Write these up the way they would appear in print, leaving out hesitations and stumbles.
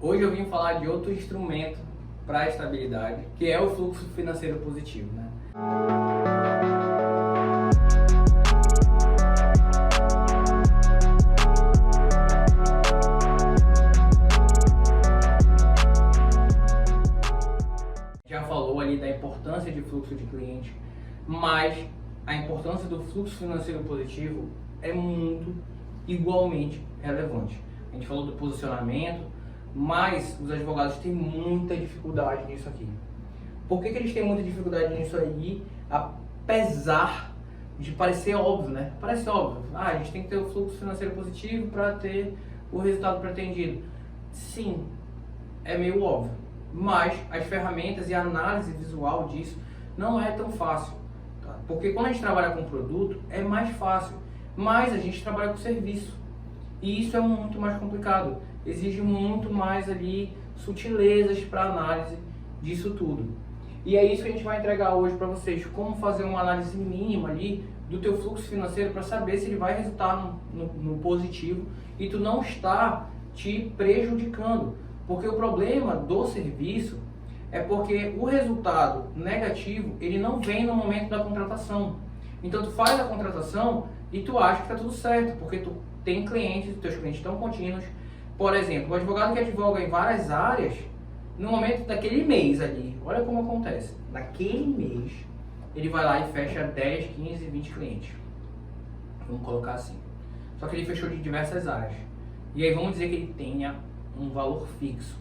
Hoje eu vim falar de outro instrumento para a estabilidade, que é o fluxo financeiro positivo, né? Já falou ali da importância de fluxo de cliente, mas a importância do fluxo financeiro positivo é muito igualmente relevante. A gente falou do posicionamento, mas os advogados têm muita dificuldade nisso aqui. Por que eles têm muita dificuldade nisso aí, apesar de parecer óbvio, né? Parece óbvio. A gente tem que ter o fluxo financeiro positivo para ter o resultado pretendido. Sim, é meio óbvio. Mas as ferramentas e a análise visual disso não é tão fácil. Tá? Porque quando a gente trabalha com produto, é mais fácil. Mas a gente trabalha com serviço. E isso é muito mais complicado. Exige muito mais ali sutilezas para análise disso tudo. E é isso que a gente vai entregar hoje para vocês. Como fazer uma análise mínima ali do teu fluxo financeiro para saber se ele vai resultar no positivo e tu não está te prejudicando. Porque o problema do serviço é porque o resultado negativo, ele não vem no momento da contratação. Então tu faz a contratação e tu acha que está tudo certo, porque tu tem clientes, os teus clientes estão contínuos. Por exemplo, o advogado que advoga em várias áreas, no momento daquele mês ali, olha como acontece. Naquele mês, ele vai lá e fecha 10, 15, 20 clientes. Vamos colocar assim. Só que ele fechou de diversas áreas. E aí vamos dizer que ele tenha um valor fixo,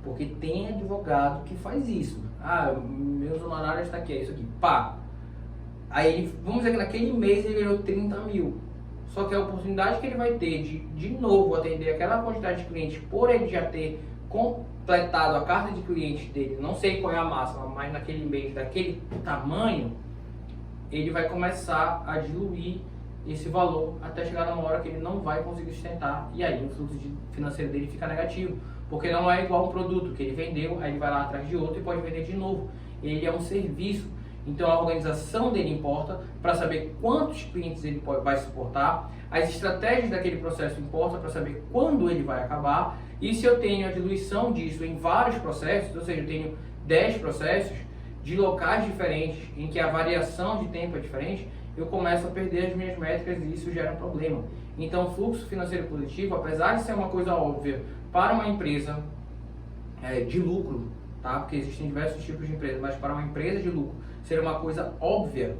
porque tem advogado que faz isso. Meus honorários está aqui, é isso aqui, pá. Aí vamos dizer que naquele mês ele ganhou 30 mil. Só que a oportunidade que ele vai ter de novo atender aquela quantidade de clientes, por ele já ter completado a carta de clientes dele, não sei qual é a máxima, mas naquele mês daquele tamanho, ele vai começar a diluir esse valor até chegar numa hora que ele não vai conseguir sustentar, e aí o fluxo financeiro dele fica negativo, porque não é igual um produto que ele vendeu, aí ele vai lá atrás de outro e pode vender de novo. Ele é um serviço, então a organização dele importa para saber quantos clientes ele vai suportar, as estratégias daquele processo importam para saber quando ele vai acabar, e se eu tenho a diluição disso em vários processos, ou seja, eu tenho 10 processos de locais diferentes, em que a variação de tempo é diferente, eu começo a perder as minhas métricas e isso gera um problema. Então, o fluxo financeiro positivo, apesar de ser uma coisa óbvia para uma empresa de lucro, tá? Porque existem diversos tipos de empresas, mas para uma empresa de lucro ser uma coisa óbvia,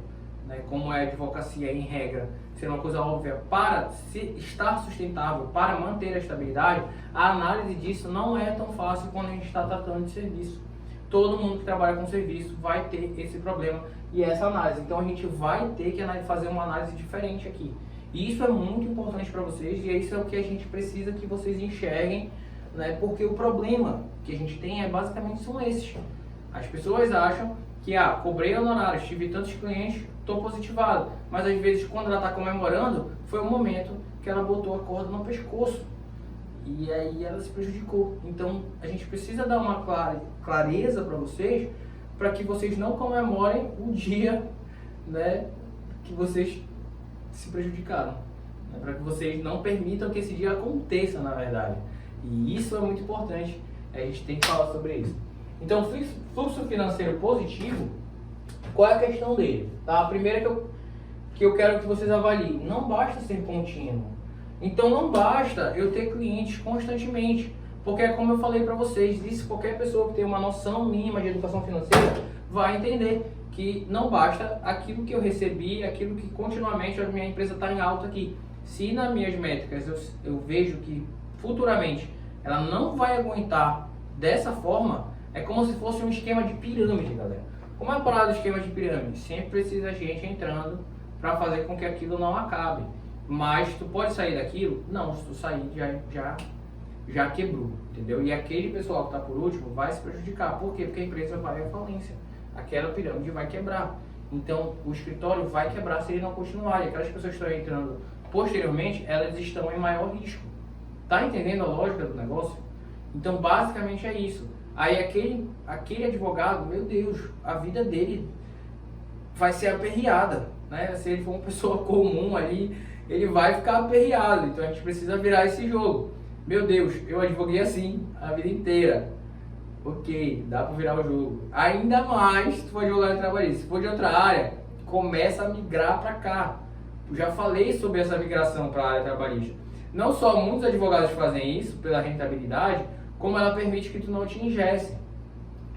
né? Como é a advocacia em regra, ser uma coisa óbvia para estar sustentável, para manter a estabilidade, a análise disso não é tão fácil quando a gente está tratando de serviço. Todo mundo que trabalha com serviço vai ter esse problema e essa análise. Então a gente vai ter que fazer uma análise diferente aqui. E isso é muito importante para vocês e isso é o que a gente precisa que vocês enxerguem, né? Porque o problema que a gente tem basicamente são esses. As pessoas acham que, cobrei honorários, tive tantos clientes, estou positivado. Mas às vezes quando ela está comemorando, foi o momento que ela botou a corda no pescoço. E aí ela se prejudicou. Então a gente precisa dar uma clareza para vocês, para que vocês não comemorem o dia, né, que vocês se prejudicaram, né, para que vocês não permitam que esse dia aconteça, na verdade. E isso é muito importante, a gente tem que falar sobre isso. Então, fluxo financeiro positivo, qual é a questão dele? Tá? A primeira que eu quero que vocês avaliem, não basta ser contínuo. Então não basta eu ter clientes constantemente, porque é como eu falei para vocês, isso qualquer pessoa que tem uma noção mínima de educação financeira vai entender que não basta aquilo que eu recebi, aquilo que continuamente a minha empresa está em alta aqui. Se nas minhas métricas eu vejo que futuramente ela não vai aguentar dessa forma, é como se fosse um esquema de pirâmide, galera. Como é a parada do esquema de pirâmide? Sempre precisa gente entrando para fazer com que aquilo não acabe. Mas tu pode sair daquilo? Não, se tu sair já quebrou, entendeu? E aquele pessoal que está por último vai se prejudicar. Por quê? Porque a empresa vai à falência. Aquela pirâmide vai quebrar. Então o escritório vai quebrar se ele não continuar. E aquelas pessoas que estão entrando posteriormente, elas estão em maior risco. Tá entendendo a lógica do negócio? Então basicamente é isso. Aí aquele advogado, meu Deus, a vida dele vai ser aperreada, né? Se ele for uma pessoa comum ali, ele vai ficar aperreado. Então a gente precisa virar esse jogo. Meu Deus, eu advoguei assim a vida inteira. Ok, dá para virar o jogo. Ainda mais se tu for advogado trabalhista. Se for de outra área, começa a migrar para cá. Eu já falei sobre essa migração para a área trabalhista. Não só muitos advogados fazem isso pela rentabilidade, como ela permite que tu não te ingesse.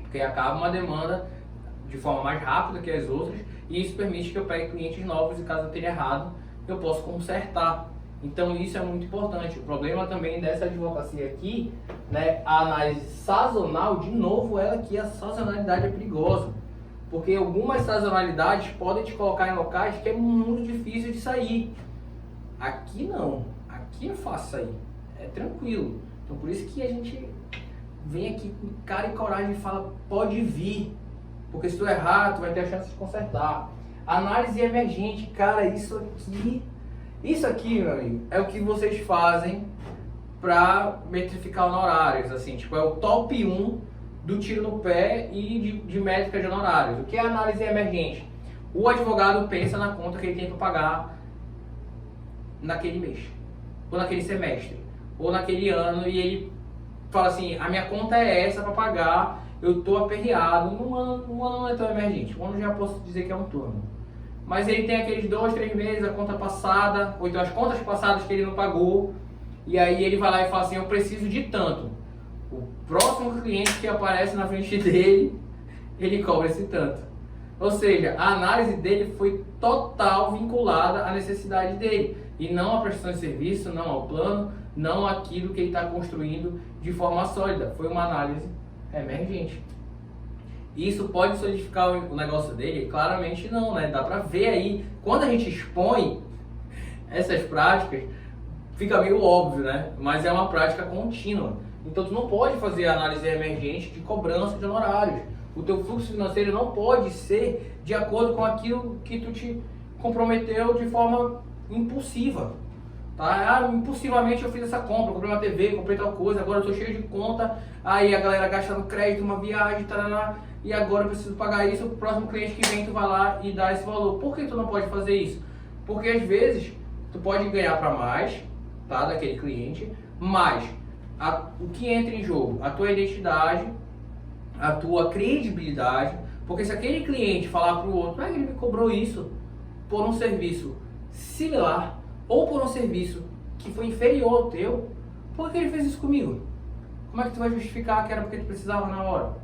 Porque acaba uma demanda de forma mais rápida que as outras, e isso permite que eu pegue clientes novos e caso eu tenha errado, eu posso consertar. Então isso é muito importante. O problema também dessa advocacia aqui, né, a análise sazonal, de novo, ela aqui, a sazonalidade é perigosa. Porque algumas sazonalidades podem te colocar em locais que é muito difícil de sair. Aqui não. Aqui é fácil sair. É tranquilo. Então por isso que a gente vem aqui com cara e coragem e fala, pode vir. Porque se tu errar, tu vai ter a chance de consertar. Análise emergente, cara, isso aqui, meu amigo, é o que vocês fazem para metrificar honorários, assim, tipo, é o top 1 do tiro no pé e de métrica de honorários. O que é análise emergente? O advogado pensa na conta que ele tem que pagar naquele mês, ou naquele semestre, ou naquele ano, e ele fala assim, a minha conta é essa para pagar, eu estou aperreado. Um ano não é tão emergente, um ano já posso dizer que é um turno. Mas ele tem aqueles 2, 3 meses, a conta passada, ou então as contas passadas que ele não pagou, e aí ele vai lá e fala assim, eu preciso de tanto. O próximo cliente que aparece na frente dele, ele cobra esse tanto. Ou seja, a análise dele foi total vinculada à necessidade dele, e não à prestação de serviço, não ao plano, não àquilo que ele está construindo de forma sólida. Foi uma análise emergente. Isso pode solidificar o negócio dele? Claramente não, né? Dá pra ver aí. Quando a gente expõe essas práticas, fica meio óbvio, né? Mas é uma prática contínua. Então tu não pode fazer análise emergente de cobrança de honorários. O teu fluxo financeiro não pode ser de acordo com aquilo que tu te comprometeu de forma impulsiva. Tá? Impulsivamente eu fiz essa compra, comprei uma TV, comprei tal coisa, agora eu tô cheio de conta, aí a galera gasta no crédito, uma viagem, tarará, e agora eu preciso pagar isso, o próximo cliente que vem tu vai lá e dá esse valor. Por que tu não pode fazer isso? Porque às vezes tu pode ganhar para mais, tá, daquele cliente, mas o que entra em jogo? A tua identidade, a tua credibilidade, porque se aquele cliente falar para o outro, ele me cobrou isso por um serviço similar, ou por um serviço que foi inferior ao teu, por que ele fez isso comigo? Como é que tu vai justificar que era porque tu precisava na hora?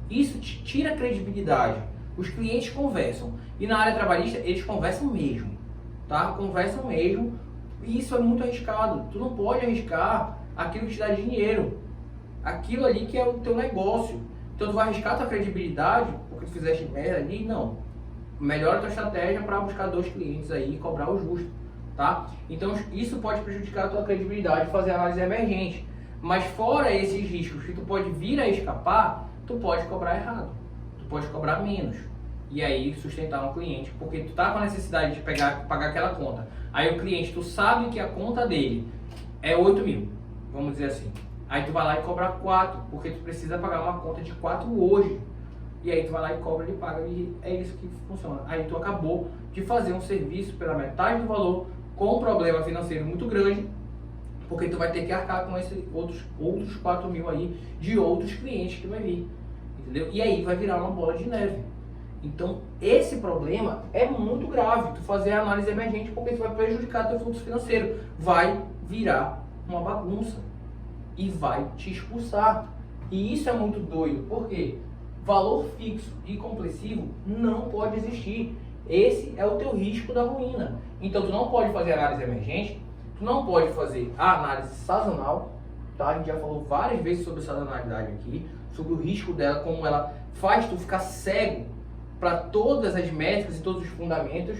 Isso te tira a credibilidade. Os clientes conversam. E na área trabalhista, eles conversam mesmo. Tá? Conversam mesmo. E isso é muito arriscado. Tu não pode arriscar aquilo que te dá dinheiro. Aquilo ali que é o teu negócio. Então tu vai arriscar a tua credibilidade porque tu fizeste merda ali? Não. Melhora a tua estratégia para buscar 2 clientes aí e cobrar o justo. Tá? Então isso pode prejudicar a tua credibilidade de fazer análise emergente. Mas fora esses riscos que tu pode vir a escapar, tu pode cobrar errado. Tu pode cobrar menos. E aí sustentar um cliente. Porque tu tá com a necessidade de pagar aquela conta. Aí o cliente, tu sabe que a conta dele é 8 mil. Vamos dizer assim. Aí tu vai lá e cobra 4. Porque tu precisa pagar uma conta de 4 hoje. E aí tu vai lá e cobra e paga. E é isso que funciona. Aí tu acabou de fazer um serviço pela metade do valor, com um problema financeiro muito grande, porque tu vai ter que arcar com esses outros 4 mil aí de outros clientes que vai vir, entendeu? E aí vai virar uma bola de neve. Então esse problema é muito grave, tu fazer a análise emergente, porque tu vai prejudicar teu fluxo financeiro, vai virar uma bagunça e vai te expulsar. E isso é muito doido, porque valor fixo e complessivo não pode existir. Esse é o teu risco da ruína. Então tu não pode fazer análise emergente, tu não pode fazer a análise sazonal, tá? A gente já falou várias vezes sobre sazonalidade aqui, sobre o risco dela, como ela faz tu ficar cego para todas as métricas e todos os fundamentos.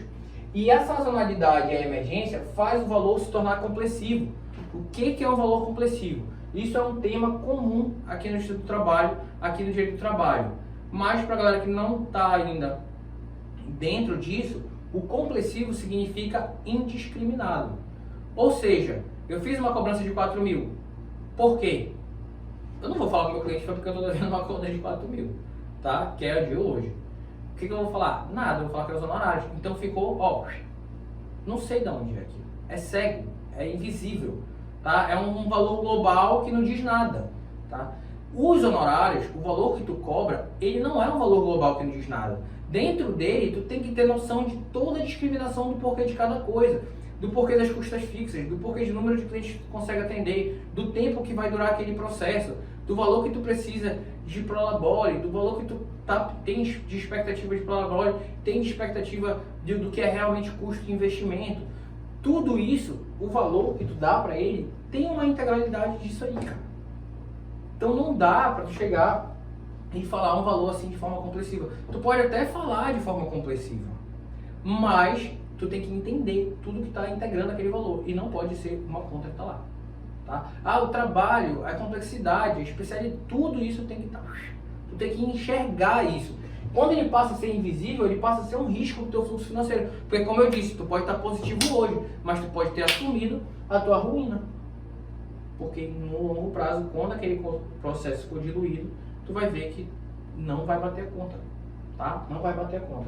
E a sazonalidade e a emergência faz o valor se tornar complessivo. O que é um valor complessivo? Isso é um tema comum aqui no Instituto do Trabalho, aqui no Direito do Trabalho. Mas para a galera que não está ainda dentro disso, o complessivo significa indiscriminado. Ou seja, eu fiz uma cobrança de 4 mil. Por quê? Eu não vou falar com o meu cliente porque eu estou devendo uma conta de 4 mil, tá? Que é a de hoje. O que eu vou falar? Nada, eu vou falar que é os honorários. Então ficou, ó, não sei de onde é aquilo. É cego, é invisível. Tá? tá? É um valor global que não diz nada, tá? Os honorários, o valor que tu cobra, ele não é um valor global que não diz nada. Dentro dele, tu tem que ter noção de toda a discriminação do porquê de cada coisa, do porquê das custas fixas, do porquê de número de clientes que tu consegue atender, do tempo que vai durar aquele processo, do valor que tu precisa de prolabore, do valor que tu tem de expectativa de prolabore, tem de expectativa do que é realmente custo de investimento. Tudo isso, o valor que tu dá para ele, tem uma integralidade disso aí, cara. Então não dá para tu chegar e falar um valor assim de forma compulsiva. Tu pode até falar de forma compulsiva, mas tu tem que entender tudo que está integrando aquele valor e não pode ser uma conta que está lá. Tá? Ah, o trabalho, a complexidade, a especialidade, tudo isso tem que estar. Tu tem que enxergar isso. Quando ele passa a ser invisível, ele passa a ser um risco do teu fluxo financeiro. Porque como eu disse, tu pode estar positivo hoje, mas tu pode ter assumido a tua ruína. Porque no longo prazo, quando aquele processo for diluído, tu vai ver que não vai bater a conta, tá? Não vai bater a conta.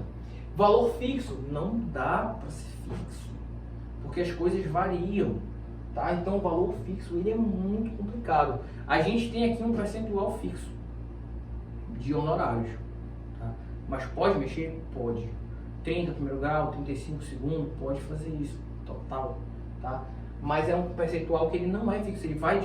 Valor fixo, não dá para ser fixo, porque as coisas variam, tá? Então o valor fixo, ele é muito complicado. A gente tem aqui um percentual fixo de honorários, tá? Mas pode mexer? Pode. 30 primeiro grau, 35 segundo, pode fazer isso, total, tá? Mas é um percentual que ele não é fixo, ele vai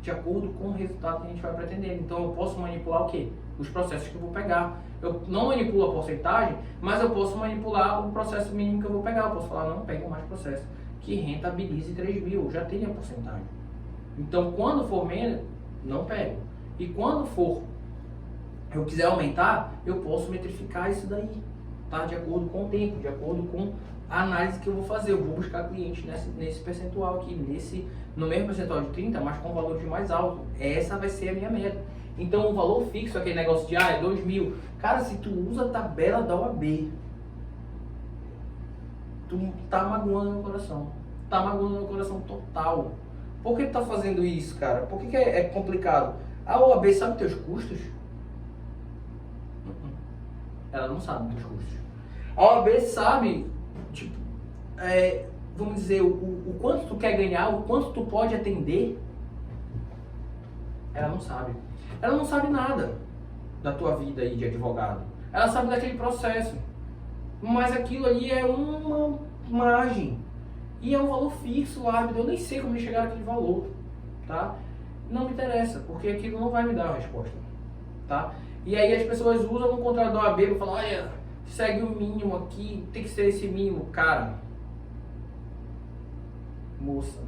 de acordo com o resultado que a gente vai pretender. Então eu posso manipular o quê? Os processos que eu vou pegar. Eu não manipulo a porcentagem, mas eu posso manipular o processo mínimo que eu vou pegar. Eu posso falar, não, pega mais processo, que rentabilize 3 mil, já tem a porcentagem. Então quando for menos, não pego. E quando for, eu quiser aumentar, eu posso metrificar isso daí, tá? De acordo com o tempo, de acordo com a análise que eu vou fazer. Eu vou buscar clientes nesse percentual aqui, no mesmo percentual de 30, mas com valor de mais alto. Essa vai ser a minha meta. Então o valor fixo, aquele negócio de é 2 mil. Cara, se tu usa a tabela da OAB, tu tá magoando meu coração. Tá magoando meu coração total. Por que tu tá fazendo isso, cara? Por que é complicado? A OAB sabe teus custos? Ela não sabe teus custos. A OAB sabe, tipo, vamos dizer, o quanto tu quer ganhar, o quanto tu pode atender. Ela não sabe. Ela não sabe nada da tua vida aí de advogado. Ela sabe daquele processo. Mas aquilo ali é uma margem. E é um valor fixo, árbitro. Eu nem sei como chegar naquele valor, tá? Não me interessa, porque aquilo não vai me dar a resposta, tá? E aí as pessoas usam um contrato da OAB para falar, olha, segue o mínimo aqui, tem que ser esse mínimo. Cara, moça,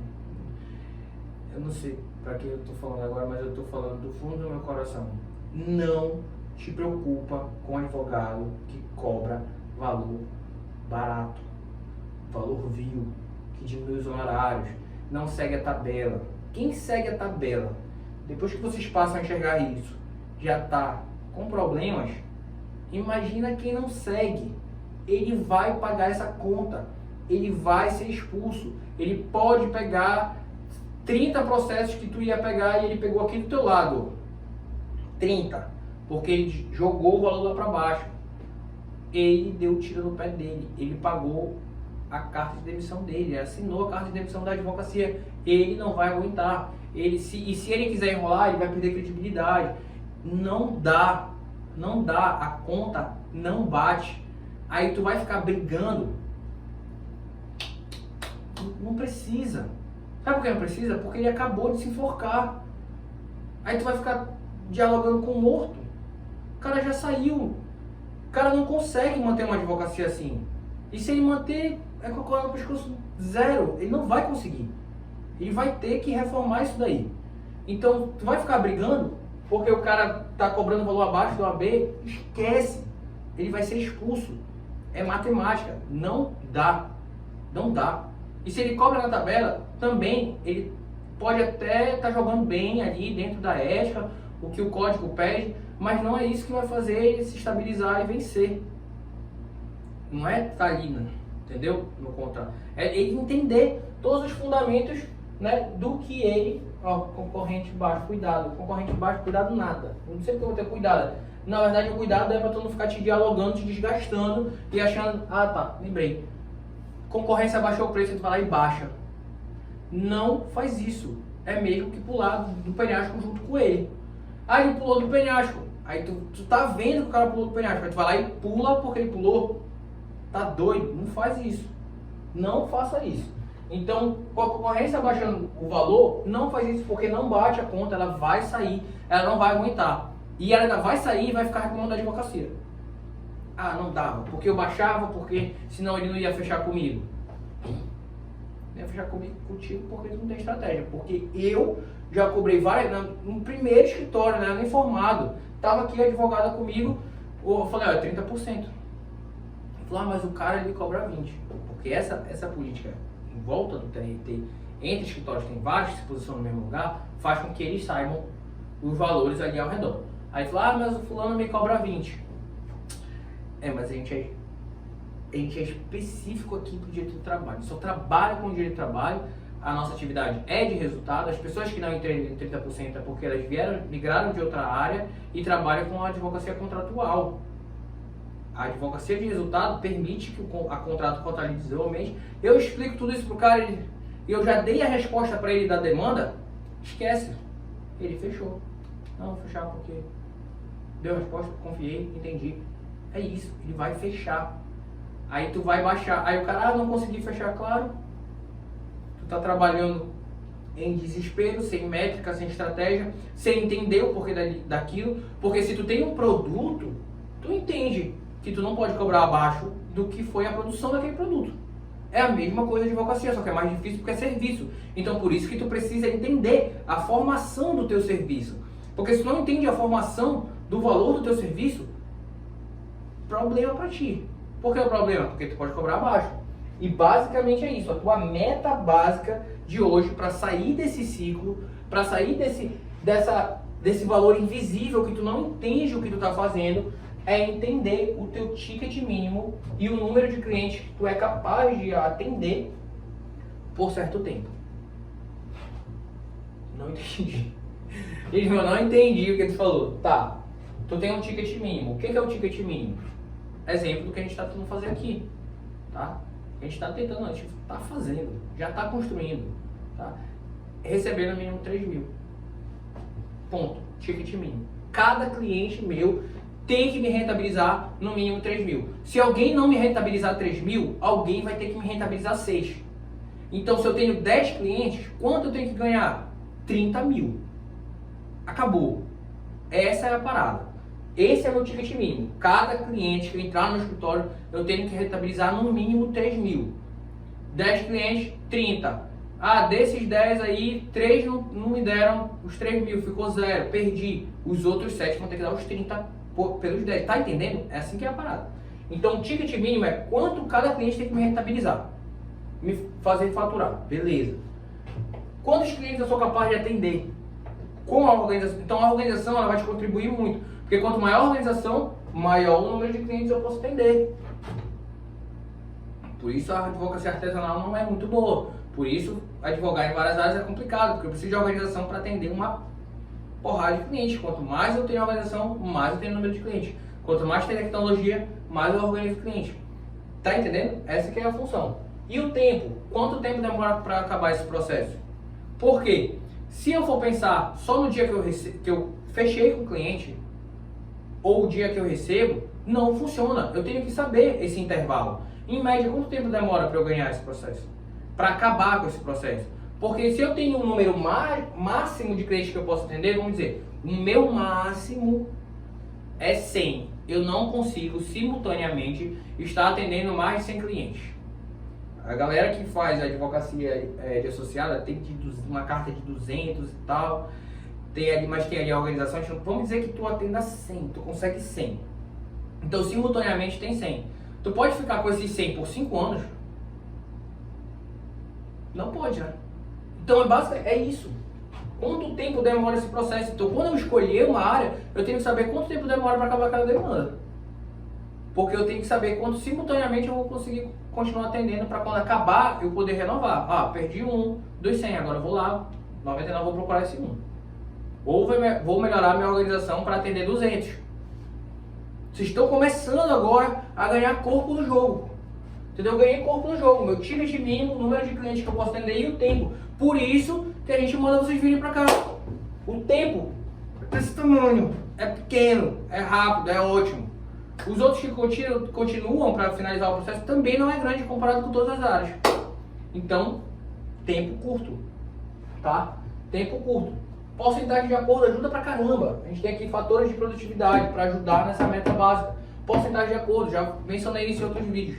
eu não sei para que eu tô falando agora, mas eu tô falando do fundo do meu coração. Não te preocupa com advogado que cobra valor barato, valor vil, que diminui os honorários, não segue a tabela. Quem segue a tabela, depois que vocês passam a enxergar isso, já tá com problemas, imagina quem não segue. Ele vai pagar essa conta, ele vai ser expulso, ele pode pegar 30 processos que tu ia pegar e ele pegou aqui do teu lado, 30, porque ele jogou o valor lá para baixo, ele deu tiro no pé dele, ele pagou a carta de demissão dele, ele assinou a carta de demissão da advocacia, ele não vai aguentar, se ele quiser enrolar, ele vai perder credibilidade. Não dá, a conta não bate, aí tu vai ficar brigando, não precisa. Sabe por que não precisa? Porque ele acabou de se enforcar. Aí tu vai ficar dialogando com o morto. O cara já saiu. O cara não consegue manter uma advocacia assim. E se ele manter, é com a corda no pescoço zero. Ele não vai conseguir. Ele vai ter que reformar isso daí. Então, tu vai ficar brigando porque o cara tá cobrando valor abaixo do AB. Esquece. Ele vai ser expulso. É matemática. Não dá. Não dá. E se ele cobra na tabela, também ele pode até estar jogando bem ali dentro da ética, o que o código pede, mas não é isso que vai fazer ele se estabilizar e vencer. Não é estar ali, né? Entendeu? No contrato. É ele entender todos os fundamentos, né, do que ele... Ó, concorrente baixo, cuidado. Concorrente baixo, cuidado nada. Não sei porque eu vou ter cuidado. Na verdade, o cuidado é para tu não ficar te dialogando, te desgastando e achando... Ah, tá, lembrei. Concorrência baixou o preço, tu vai lá e baixa. Não faz isso. É mesmo que pular do penhasco junto com ele. Aí ele pulou do penhasco. Aí tu tá vendo que o cara pulou do penhasco. Aí tu vai lá e pula porque ele pulou. Tá doido? Não faz isso. Não faça isso. Então, com a concorrência baixando o valor, não faz isso porque não bate a conta, ela vai sair, ela não vai aguentar. E ela ainda vai sair e vai ficar reclamando da advocacia. Ah, não dava, porque eu baixava, porque senão ele não ia fechar comigo. Não ia fechar contigo porque tu não tem estratégia. Porque eu já cobrei várias, no primeiro escritório, né, nem formado, tava aqui a advogada comigo, eu falei, olha, 30%. Falou, mas o cara ele cobra 20%. Porque essa política em volta do TRT, entre escritórios que tem vários que se posicionam no mesmo lugar, faz com que eles saibam os valores ali ao redor. Aí falou, mas o fulano me cobra 20%. Mas a gente é específico aqui para o direito do trabalho. Só trabalha com o direito do trabalho, a nossa atividade é de resultado. As pessoas que não entendem 30% é porque elas migraram de outra área e trabalham com a advocacia contratual. A advocacia de resultado permite que a contrato contabilize realmente. Eu explico tudo isso pro cara e eu já dei a resposta para ele da demanda, esquece. Ele fechou. Não, vou fechar porque deu a resposta, confiei, entendi. É isso, ele vai fechar. Aí tu vai baixar. Aí o cara, não consegui fechar, claro. Tu tá trabalhando em desespero, sem métrica, sem estratégia, sem entender o porquê daquilo. Porque se tu tem um produto, tu entende que tu não pode cobrar abaixo do que foi a produção daquele produto. É a mesma coisa de advocacia, só que é mais difícil porque é serviço. Então por isso que tu precisa entender a formação do teu serviço. Porque se tu não entende a formação do valor do teu serviço, problema pra ti. Por que é o problema? Porque tu pode cobrar abaixo. E basicamente é isso, a tua meta básica de hoje para sair desse ciclo, para sair desse valor invisível que tu não entende o que tu tá fazendo, é entender o teu ticket mínimo e o número de clientes que tu é capaz de atender por certo tempo. Não entendi. Eu não entendi o que tu falou. Tá, tu tem um ticket mínimo. O que é o ticket mínimo? Exemplo do que a gente está tentando fazer aqui. Tá? A gente está tentando, a gente está fazendo, já está construindo. Tá? Recebendo no mínimo 3 mil. Ponto. Ticket mínimo. Cada cliente meu tem que me rentabilizar no mínimo 3 mil. Se alguém não me rentabilizar 3 mil, alguém vai ter que me rentabilizar 6. Então, se eu tenho 10 clientes, quanto eu tenho que ganhar? 30 mil. Acabou. Essa é a parada. Esse é o meu ticket mínimo. Cada cliente que entrar no escritório, eu tenho que rentabilizar no mínimo 3 mil. 10 clientes, 30. Ah, desses 10 aí, 3 não me deram os 3 mil, ficou 0, perdi. Os outros 7 vão ter que dar os 30 pelos 10. Tá entendendo? É assim que é a parada. Então, o ticket mínimo é quanto cada cliente tem que me rentabilizar. Me fazer faturar. Beleza. Quantos clientes eu sou capaz de atender? Com a organização. Então, a organização ela vai te contribuir muito. Porque quanto maior a organização, maior o número de clientes eu posso atender. Por isso a advocacia artesanal não é muito boa. Por isso advogar em várias áreas é complicado, porque eu preciso de organização para atender uma porrada de clientes. Quanto mais eu tenho organização, mais eu tenho número de clientes. Quanto mais tem tecnologia, mais eu organizo clientes. Tá entendendo? Essa que é a função. E o tempo? Quanto tempo demora para acabar esse processo? Por quê? Se eu for pensar só no dia que eu fechei com o cliente, ou o dia que eu recebo, não funciona. Eu tenho que saber esse intervalo. Em média, quanto tempo demora para eu ganhar esse processo? Para acabar com esse processo? Porque se eu tenho um número máximo de clientes que eu posso atender, vamos dizer, o meu máximo é 100. Eu não consigo simultaneamente estar atendendo mais de 100 clientes. A galera que faz advocacia de associada tem uma carta de 200 e tal. Mas tem ali a organização, vamos dizer que tu atenda 100, tu consegue 100. Então, simultaneamente tem 100. Tu pode ficar com esses 100 por 5 anos? Não pode, né? Então, é isso. Quanto tempo demora esse processo? Então, quando eu escolher uma área, eu tenho que saber quanto tempo demora para acabar cada demanda. Porque eu tenho que saber quanto simultaneamente eu vou conseguir continuar atendendo para quando acabar eu poder renovar. Ah, perdi um dos 100, agora eu vou lá, 99, vou procurar esse um. Ou vou melhorar a minha organização para atender 200. Vocês estão começando agora a ganhar corpo no jogo. Entendeu? Eu ganhei corpo no jogo, meu ticket mínimo, o número de clientes que eu posso atender e o tempo. Por isso que a gente manda vocês virem pra cá. O tempo é desse tamanho, é pequeno, é rápido, é ótimo. Os outros que continuam para finalizar o processo também não é grande comparado com todas as áreas. Então, tempo curto, tá? Tempo curto. Porcentagem de acordo ajuda pra caramba. A gente tem aqui fatores de produtividade para ajudar nessa meta básica. Porcentagem de acordo, já mencionei isso em outros vídeos.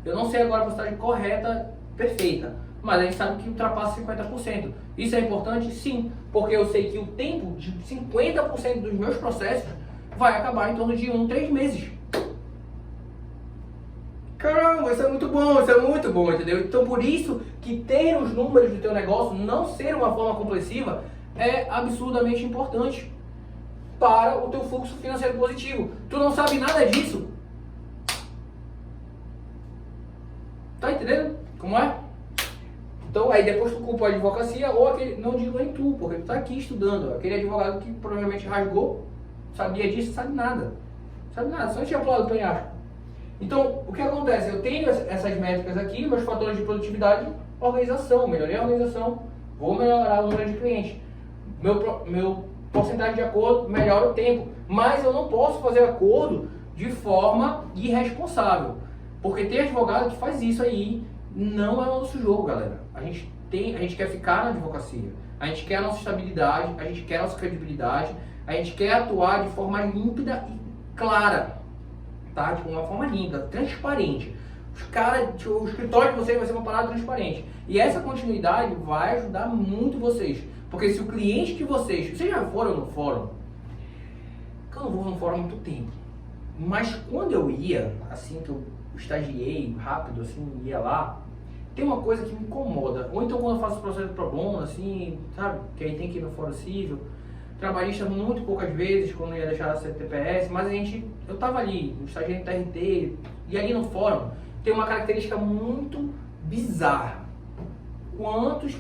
Eu não sei agora a porcentagem correta, perfeita, mas a gente sabe que ultrapassa 50%. Isso é importante? Sim, porque eu sei que o tempo de 50% dos meus processos vai acabar em torno de 3 meses. Caramba, isso é muito bom, entendeu? Então por isso que ter os números do teu negócio não ser uma forma compulsiva é absurdamente importante para o teu fluxo financeiro positivo. Tu não sabe nada disso? Tá entendendo como é? Então aí depois tu culpa a advocacia ou aquele, não digo nem tu, porque tu tá aqui estudando, aquele advogado que provavelmente rasgou, sabia disso, sabe nada, só tinha pulado o penhasco. Então, o que acontece? Eu tenho essas métricas aqui, meus fatores de produtividade, organização, melhorei a organização, vou melhorar o número de clientes. Meu porcentagem de acordo melhora o tempo, mas eu não posso fazer acordo de forma irresponsável, porque tem advogado que faz isso aí, não é o nosso jogo, galera. A gente quer ficar na advocacia, a gente quer a nossa estabilidade, a gente quer a nossa credibilidade, a gente quer atuar de forma límpida e clara. Tá? Tipo, uma forma limpa, transparente. O escritório de vocês vai ser uma parada transparente. E essa continuidade vai ajudar muito vocês. Porque se o cliente de vocês já foram no fórum? Eu não vou no fórum há muito tempo. Mas quando eu ia, assim que eu estagiei rápido, assim, ia lá, tem uma coisa que me incomoda. Ou então quando eu faço processo de pro bono, assim, sabe? Que aí tem que ir no fórum civil. Trabalhista muito poucas vezes, quando ia deixar a CTPS, mas eu tava ali, no estagiário em TRT, e ali no fórum tem uma característica muito bizarra. Quantos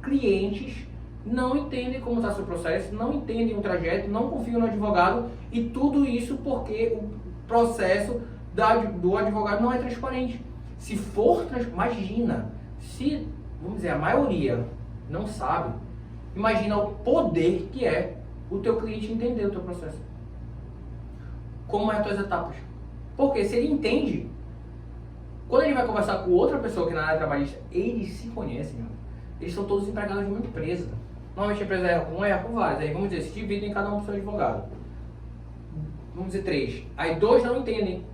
clientes não entendem como está seu processo, não entendem o trajeto, não confiam no advogado, e tudo isso porque o processo do advogado não é transparente. Se for, imagina, se, vamos dizer, a maioria não sabe, imagina o poder que é o teu cliente entender o teu processo. Como é as tuas etapas. Porque se ele entende, quando ele vai conversar com outra pessoa que na área trabalhista, eles se conhecem, meu. Eles são todos empregados de uma empresa. Normalmente a empresa erra com vários. Aí vamos dizer, se dividem cada um pro seu advogado. Vamos dizer 3. Aí 2 não entendem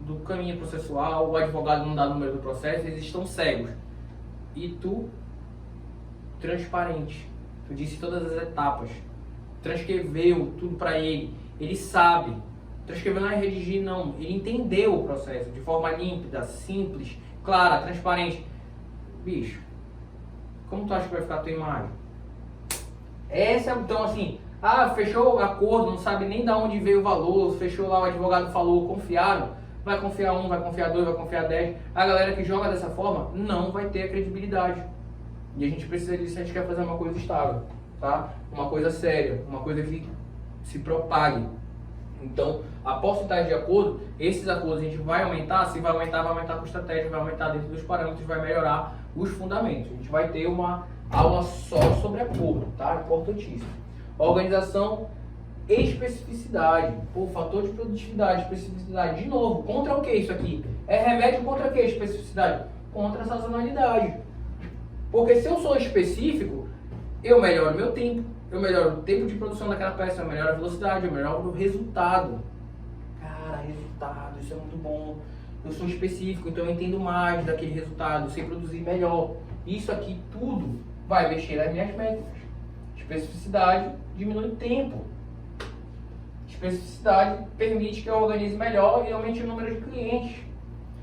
do caminho processual, o advogado não dá número do processo, eles estão cegos. E tu, transparente. Tu disse todas as etapas, transcreveu tudo para ele, ele sabe, transcreveu não é redigir não, ele entendeu o processo de forma límpida, simples, clara, transparente. Bicho, como tu acha que vai ficar a tua imagem? Então assim, fechou o acordo, não sabe nem de onde veio o valor, fechou lá, o advogado falou, confiaram, vai confiar 1, vai confiar 2, vai confiar 10, a galera que joga dessa forma não vai ter a credibilidade. E a gente precisa disso, a gente quer fazer uma coisa estável, tá? Uma coisa séria, uma coisa que se propague. Então, a porcentagem de acordo, esses acordos a gente vai aumentar, se vai aumentar com estratégia, vai aumentar dentro dos parâmetros, vai melhorar os fundamentos. A gente vai ter uma aula só sobre acordo, tá? Importantíssimo. Organização e especificidade. Pô, fator de produtividade, especificidade. De novo, contra o que isso aqui? É remédio contra o que especificidade? Contra a sazonalidade. Porque se eu sou específico, eu melhoro meu tempo, eu melhoro o tempo de produção daquela peça, eu melhoro a velocidade, eu melhoro o resultado. Cara, resultado, isso é muito bom. Eu sou específico, então eu entendo mais daquele resultado, eu sei produzir melhor. Isso aqui tudo vai mexer nas minhas métricas. Especificidade diminui o tempo. Especificidade permite que eu organize melhor e aumente o número de clientes.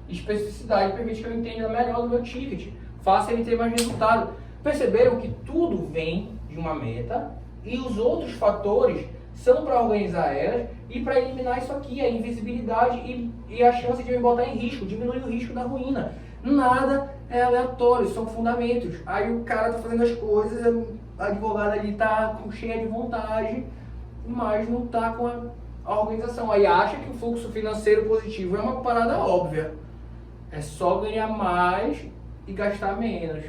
Especificidade permite que eu entenda melhor do meu ticket, faça ele ter mais resultado. Perceberam que tudo vem de uma meta e os outros fatores são para organizar elas e para eliminar isso aqui, a invisibilidade e a chance de me botar em risco, diminuir o risco da ruína. Nada é aleatório, são fundamentos. Aí o cara tá fazendo as coisas, a advogada ali tá cheia de vontade, mas não tá com a organização. Aí acha que o fluxo financeiro positivo é uma parada óbvia. É só ganhar mais e gastar menos.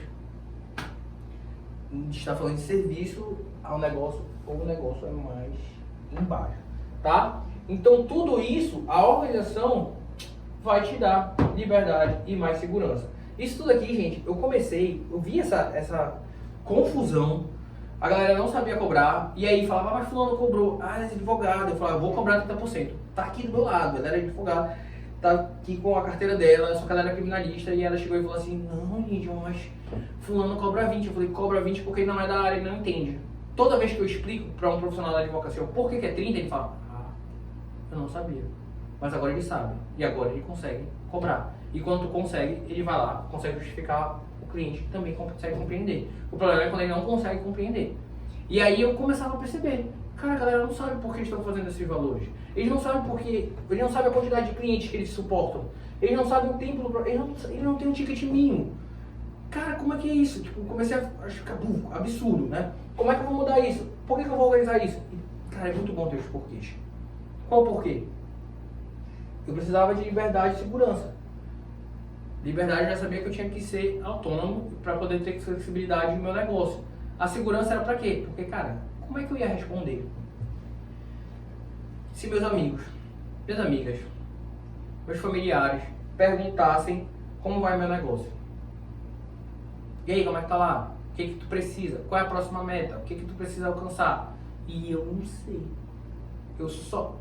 A gente está falando de serviço ao negócio, ou o negócio é mais embaixo, tá? Então tudo isso, a organização vai te dar liberdade e mais segurança. Isso tudo aqui, gente, eu vi essa confusão, a galera não sabia cobrar, e aí falava, mas fulano cobrou, é advogado, eu falava, eu vou cobrar 30%, tá aqui do meu lado, ela era advogada, tá aqui com a carteira dela, só que ela era criminalista, e ela chegou e falou assim, não, gente, mas fulano cobra 20, eu falei, cobra 20 porque ele não é da área, ele não entende. Toda vez que eu explico para um profissional da advocacia o porquê que é 30, ele fala, eu não sabia, mas agora ele sabe, e agora ele consegue cobrar. E quando tu consegue, ele vai lá, consegue justificar, o cliente também consegue compreender. O problema é quando ele não consegue compreender. E aí eu começava a perceber, cara, a galera não sabe por que estão fazendo esses valores. Eles não sabem porque, eles não sabem a quantidade de clientes que eles suportam. Eles não sabem o tempo do ele não tem um ticket mínimo. Cara, como é que é isso? Tipo, comecei a ficar absurdo, né? Como é que eu vou mudar isso? Por que eu vou organizar isso? E, cara, é muito bom ter os porquês. Qual o porquê? Eu precisava de liberdade e segurança. Liberdade, eu já sabia que eu tinha que ser autônomo para poder ter flexibilidade no meu negócio. A segurança era para quê? Porque, cara, como é que eu ia responder? Se meus amigos, minhas amigas, meus familiares perguntassem como vai meu negócio. E aí, como é que tá lá? O que tu precisa? Qual é a próxima meta? O que tu precisa alcançar? E eu não sei.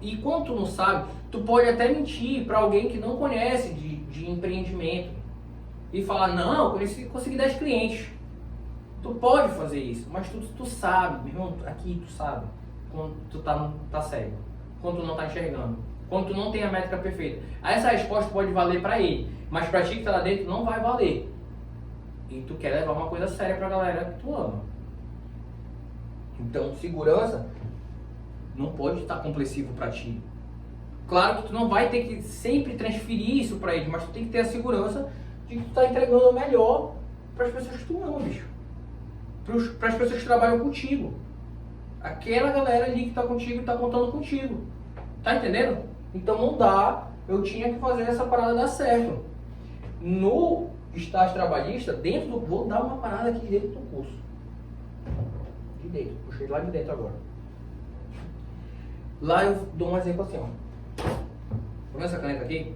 E quando tu não sabe, tu pode até mentir para alguém que não conhece de empreendimento e falar, não, eu consegui 10 clientes. Tu pode fazer isso, mas tu sabe, meu irmão, aqui tu sabe, quando tu tá cego, quando tu não tá enxergando, quando tu não tem a métrica perfeita. Aí essa resposta pode valer para ele, mas para ti que tá lá dentro não vai valer. E tu quer levar uma coisa séria pra galera que tu ama. Então, segurança não pode estar complessivo para ti. Claro que tu não vai ter que sempre transferir isso para ele, mas tu tem que ter a segurança de que tu tá entregando o melhor para as pessoas que tu ama, bicho. Para as pessoas que trabalham contigo. Aquela galera ali que tá contigo e tá contando contigo. Tá entendendo? Então não dá, eu tinha que fazer essa parada dar certo. No estágio trabalhista, vou dar uma parada aqui dentro do curso. De dentro, puxei lá de dentro agora. Lá eu dou um exemplo assim, ó. Tá vendo essa caneta aqui?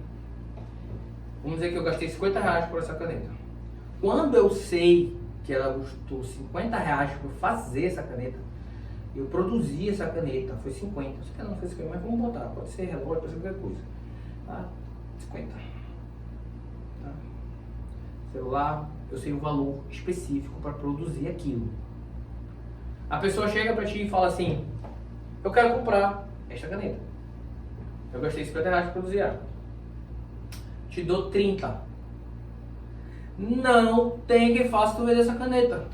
Vamos dizer que eu gastei 50 reais por essa caneta. Quando eu sei que ela custou 50 reais por fazer essa caneta, eu produzi essa caneta, foi 50. Não sei que não foi 50, mas vamos botar, pode ser relógio, pode ser qualquer coisa. Tá? 50. Tá? Celular, eu sei o valor específico para produzir aquilo. A pessoa chega pra ti e fala assim, eu quero comprar esta caneta. Eu gastei 50 reais para produzir ela. Te dou 30. Não tem quem faça tu vender essa caneta.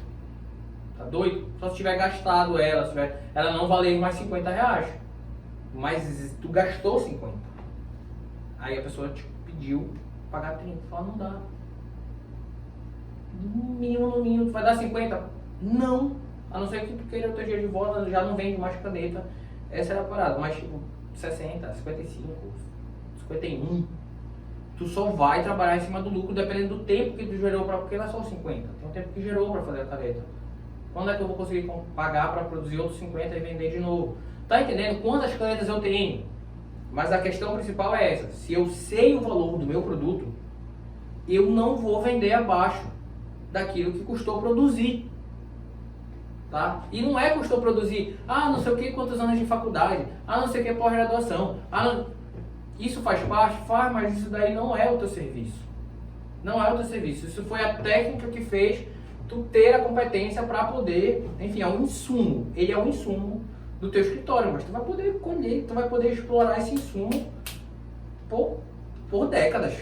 Tá doido? Só se tiver gastado ela, ela não valer mais 50 reais. Mas tu gastou 50. Aí a pessoa te pediu pagar 30. Fala, não dá. No mínimo, tu vai dar 50? Não. A não ser que tu queira o teu dinheiro de volta, já não vende mais caneta. Essa era a parada. Mas tipo, 60, 55, 51. Tu só vai trabalhar em cima do lucro dependendo do tempo que tu gerou para, porque não é só 50, tem um tempo que gerou para fazer a caneta. Quando é que eu vou conseguir pagar para produzir outros 50 e vender de novo? Tá entendendo? Quantas canetas eu tenho? Mas a questão principal é essa, se eu sei o valor do meu produto, eu não vou vender abaixo daquilo que custou produzir. Tá? E não é custou produzir, não sei o que, quantos anos de faculdade, não sei o que, pós-graduação, Isso faz parte? Faz, mas isso daí não é o teu serviço. Não é o teu serviço. Isso foi a técnica que fez tu ter a competência para poder, enfim, é um insumo. Ele é um insumo do teu escritório, mas tu vai poder colher, tu vai poder explorar esse insumo por décadas.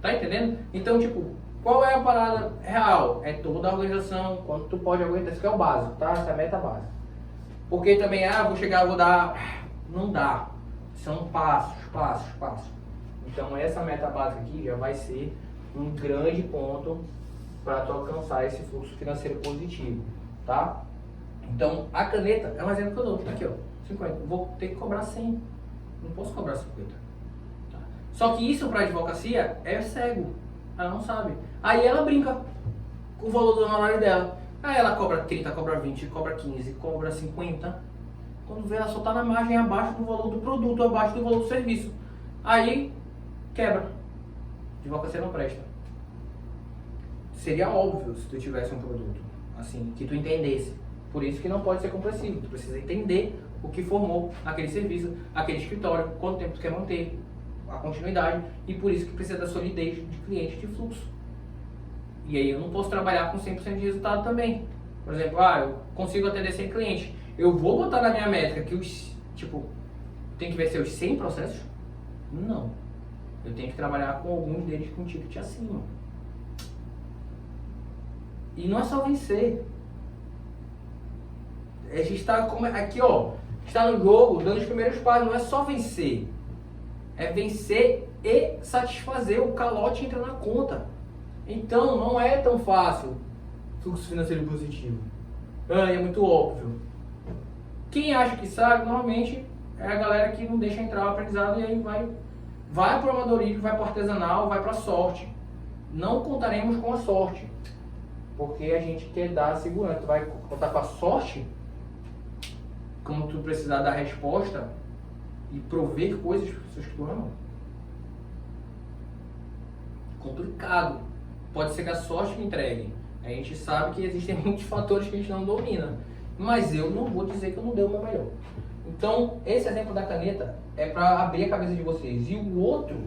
Tá entendendo? Então, tipo, qual é a parada real? É toda a organização, quanto tu pode aguentar. Isso que é o básico, tá? Essa é a meta básica. Porque também, vou chegar, vou dar... Não dá. São passos. Então essa meta básica aqui já vai ser um grande ponto para tu alcançar esse fluxo financeiro positivo, tá? Então a caneta é um exemplo que eu dou, aqui ó, 50, vou ter que cobrar 100, não posso cobrar 50, tá? Só que isso para a advocacia é cego. Ela não sabe. Aí ela brinca com o valor do honorário dela. Aí ela cobra 30, cobra 20, cobra 15, cobra 50. Quando vê, ela só está na margem abaixo do valor do produto, abaixo do valor do serviço. Aí quebra. Advocacia não presta. Seria óbvio se tu tivesse um produto assim, que tu entendesse. Por isso que não pode ser compreensivo. Tu precisa entender o que formou aquele serviço, aquele escritório, quanto tempo tu quer manter, a continuidade, e por isso que precisa da solidez de cliente de fluxo. E aí eu não posso trabalhar com 100% de resultado também. Por exemplo, eu consigo atender 100 clientes. Eu vou botar na minha métrica que os, tem que vencer os 100 processos? Não. Eu tenho que trabalhar com alguns deles com ticket acima. E não é só vencer. A gente está aqui, está no jogo, dando os primeiros passos. Não é só vencer. É vencer e satisfazer. O calote entra na conta. Então, não é tão fácil fluxo financeiro positivo. É muito óbvio. Quem acha que sabe, normalmente, é a galera que não deixa entrar o aprendizado e aí vai para o amadorismo, vai para o artesanal, vai para a sorte. Não contaremos com a sorte. Porque a gente quer dar segurança. Tu vai contar com a sorte quando tu precisar dar resposta e prover coisas para as pessoas que tu ama. Complicado. Pode ser que a sorte me entregue. A gente sabe que existem muitos fatores que a gente não domina. Mas eu não vou dizer que eu não dei o meu melhor. Então, esse exemplo da caneta é para abrir a cabeça de vocês. E o outro,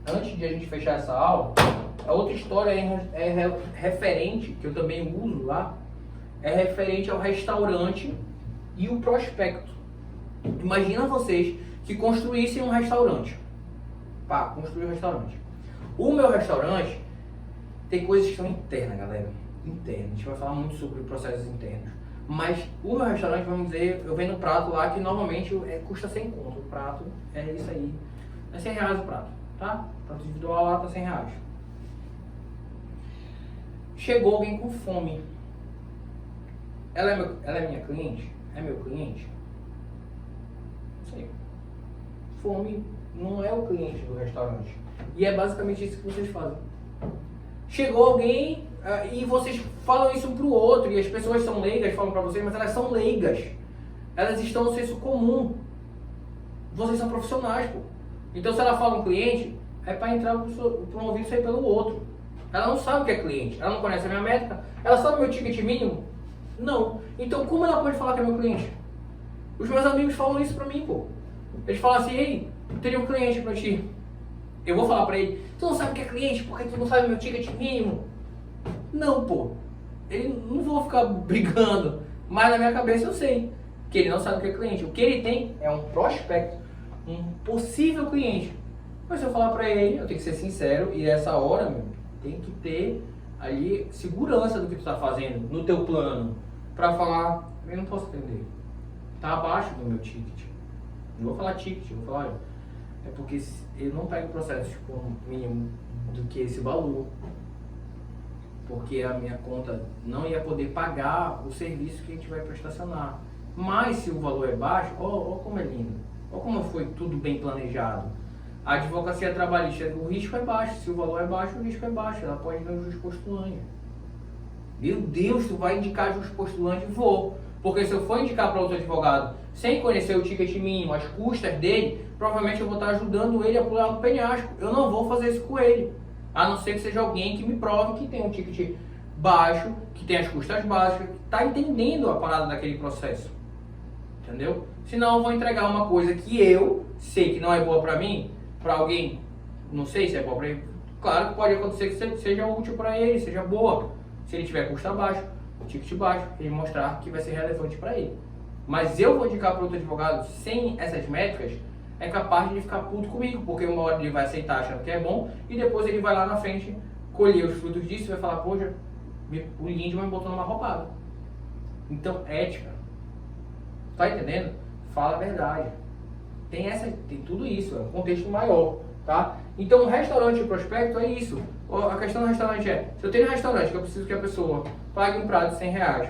antes de a gente fechar essa aula, a outra história é referente, que eu também uso lá, é referente ao restaurante e o prospecto. Imagina vocês que construíssem um restaurante. Construir um restaurante. O meu restaurante tem coisas que são internas, galera. Internas. A gente vai falar muito sobre processos internos. Mas o meu restaurante, vamos dizer, eu vendo um prato lá que normalmente custa 100 conto. O prato é isso aí. É 100 reais o prato, tá? O prato individual lá tá 100 reais. Chegou alguém com fome. Ela é minha cliente? É meu cliente? Não sei. Fome não é o cliente do restaurante. E é basicamente isso que vocês fazem. Chegou alguém e vocês falam isso um pro outro, e as pessoas são leigas, falam pra vocês, mas elas são leigas. Elas estão no senso comum. Vocês são profissionais, pô. Então se ela fala um cliente, é pra entrar promovido isso aí pelo outro. Ela não sabe o que é cliente, ela não conhece a minha métrica, ela sabe o meu ticket mínimo? Não. Então como ela pode falar que é meu cliente? Os meus amigos falam isso pra mim, pô. Eles falam assim, ei, eu teria um cliente pra ti. Eu vou falar pra ele, tu não sabe o que é cliente porque tu não sabe o meu ticket mínimo? Não, pô. Ele não vou ficar brigando, mas na minha cabeça eu sei que ele não sabe o que é cliente. O que ele tem é um prospecto, um possível cliente. Mas se eu falar pra ele, eu tenho que ser sincero, e nessa hora, meu, tem que ter ali segurança do que tu tá fazendo no teu plano, pra falar, eu não posso atender. Tá abaixo do meu ticket. Não vou falar ticket, vou falar, olha, é porque eu não pego processos com mínimo do que esse valor, porque a minha conta não ia poder pagar o serviço que a gente vai prestacionar. Mas se o valor é baixo, ó como é lindo, ó como foi tudo bem planejado. A advocacia trabalhista, o risco é baixo, se o valor é baixo, o risco é baixo, ela pode dar um juiz postulante. Meu Deus, tu vai indicar juiz postulante? Vou. Porque se eu for indicar para outro advogado sem conhecer o ticket mínimo, as custas dele, provavelmente eu vou estar ajudando ele a pular no penhasco. Eu não vou fazer isso com ele. A não ser que seja alguém que me prove que tem um ticket baixo, que tem as custas baixas, que está entendendo a parada daquele processo. Entendeu? Senão eu vou entregar uma coisa que eu sei que não é boa para mim, para alguém, não sei se é boa para ele. Claro que pode acontecer que seja útil para ele, seja boa. Se ele tiver custo baixo, o ticket baixo, ele mostrar que vai ser relevante para ele. Mas eu vou indicar para outro advogado sem essas métricas, é capaz de ele ficar puto comigo, porque uma hora ele vai aceitar achando que é bom, e depois ele vai lá na frente colher os frutos disso e vai falar, poxa, o Lindman me botou numa roubada. Então, ética. Tá entendendo? Fala a verdade. Tem tudo isso, é um contexto maior, tá? Então, o restaurante e o prospecto é isso. A questão do restaurante é, se eu tenho um restaurante que eu preciso que a pessoa pague um prato de 100 reais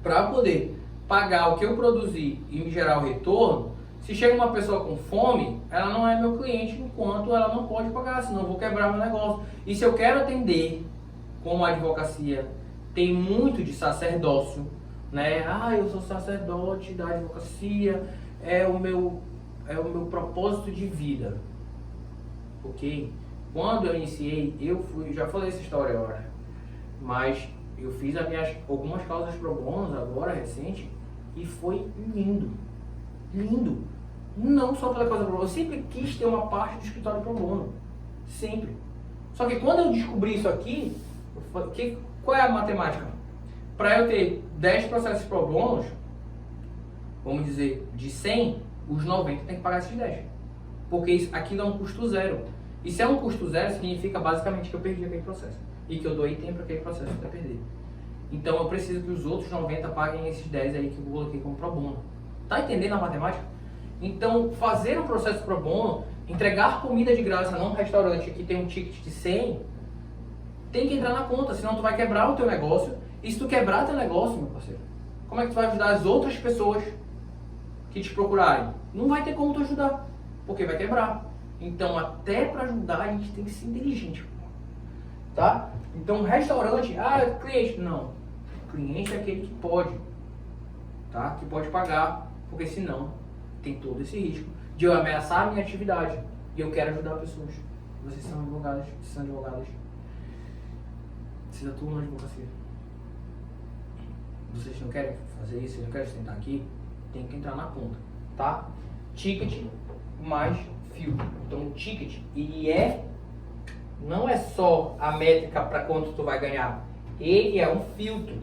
para poder pagar o que eu produzi e me gerar o retorno, Se chega uma pessoa com fome, ela não é meu cliente enquanto ela não pode pagar, senão eu vou quebrar meu negócio. E se eu quero atender, como a advocacia tem muito de sacerdócio, né? Ah, eu sou sacerdote da advocacia, é o meu propósito de vida. Ok? Quando eu iniciei, já falei essa história agora, mas eu fiz algumas causas pro bono agora, recente, e foi lindo. Lindo. Não só pela causa pro bono, eu sempre quis ter uma parte do escritório pro bono. Sempre. Só que quando eu descobri isso aqui, qual é a matemática? Para eu ter 10 processos pro bono, vamos dizer, de 100, os 90 tem que pagar esses 10. Porque aquilo é um custo zero. E se é um custo zero, significa basicamente que eu perdi aquele processo. E que eu doei tempo para aquele processo até perder. Então eu preciso que os outros 90 paguem esses 10 aí que eu coloquei como pro bono. Tá entendendo a matemática? Então, fazer um processo pro bono, entregar comida de graça num restaurante que tem um ticket de 100, tem que entrar na conta, senão tu vai quebrar o teu negócio. E se tu quebrar teu negócio, meu parceiro, como é que tu vai ajudar as outras pessoas que te procurarem? Não vai ter como tu ajudar, porque vai quebrar. Então, até para ajudar, a gente tem que ser inteligente. Tá? Então, restaurante, cliente, não. Cliente é aquele que pode, tá? Que pode pagar, porque senão tem todo esse risco de eu ameaçar a minha atividade e eu quero ajudar pessoas. Vocês são advogadas, vocês atuam na advocacia. Vocês não querem fazer isso, vocês não querem sentar aqui, tem que entrar na conta, tá? Ticket mais filtro. Então, o ticket, ele não é só a métrica para quanto tu vai ganhar, ele é um filtro,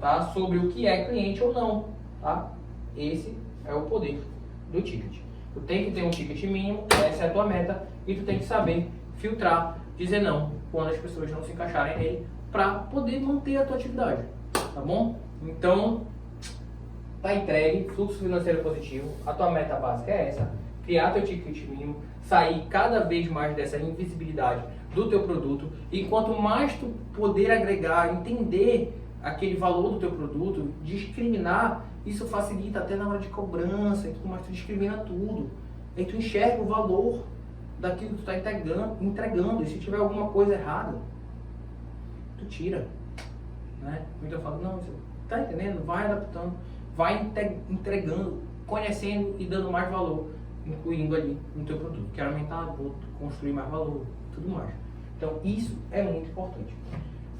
tá? Sobre o que é cliente ou não, tá? Esse é o poder do ticket. Tu tem que ter um ticket mínimo, essa é a tua meta, e tu tem que saber filtrar, dizer não quando as pessoas não se encaixarem nele, para poder manter a tua atividade, tá bom? Então, tá entregue, fluxo financeiro positivo, a tua meta básica é essa, criar teu ticket mínimo, sair cada vez mais dessa invisibilidade do teu produto, e quanto mais tu poder agregar, entender aquele valor do teu produto, discriminar, isso facilita até na hora de cobrança e tudo mais, tu discrimina tudo. Aí tu enxerga o valor daquilo que tu está entregando, e se tiver alguma coisa errada, tu tira. Né? Então eu falo, não, você tá entendendo? Vai adaptando, vai entregando, conhecendo e dando mais valor, incluindo ali no teu produto. Quero aumentar, vou construir mais valor, tudo mais. Então isso é muito importante.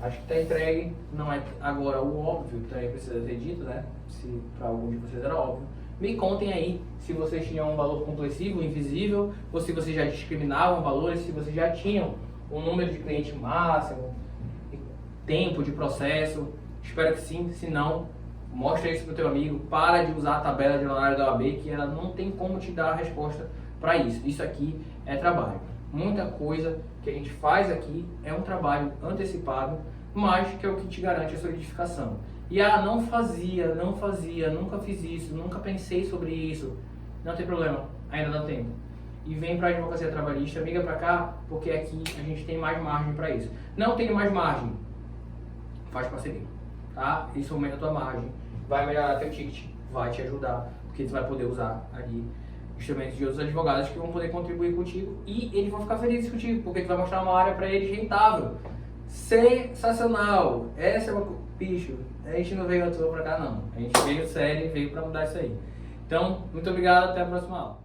Acho que está entregue, não é agora o óbvio que também precisa ser dito, né? Se para alguns de vocês era óbvio. Me contem aí se vocês tinham um valor complexo, invisível, ou se vocês já discriminavam valores, se vocês já tinham um número de cliente máximo, tempo de processo. Espero que sim, se não, mostra isso para o teu amigo, para de usar a tabela de honorário da OAB, que ela não tem como te dar a resposta para isso. Isso aqui é trabalho. Muita coisa que a gente faz aqui é um trabalho antecipado, mas que é o que te garante a solidificação. E não fazia, nunca fiz isso, nunca pensei sobre isso. Não tem problema, ainda dá tempo. E vem para a advocacia trabalhista, liga para cá, porque aqui a gente tem mais margem para isso. Não tem mais margem, faz parceria, tá? Isso aumenta a tua margem, vai melhorar teu ticket, vai te ajudar, porque tu vai poder usar ali instrumentos de outros advogados que vão poder contribuir contigo e eles vão ficar felizes contigo, porque tu vai mostrar uma área para eles rentável. Sensacional! Essa é uma... Bicho, a gente não veio à toa pra cá não. A gente veio sério e veio para mudar isso aí. Então, muito obrigado, até a próxima aula.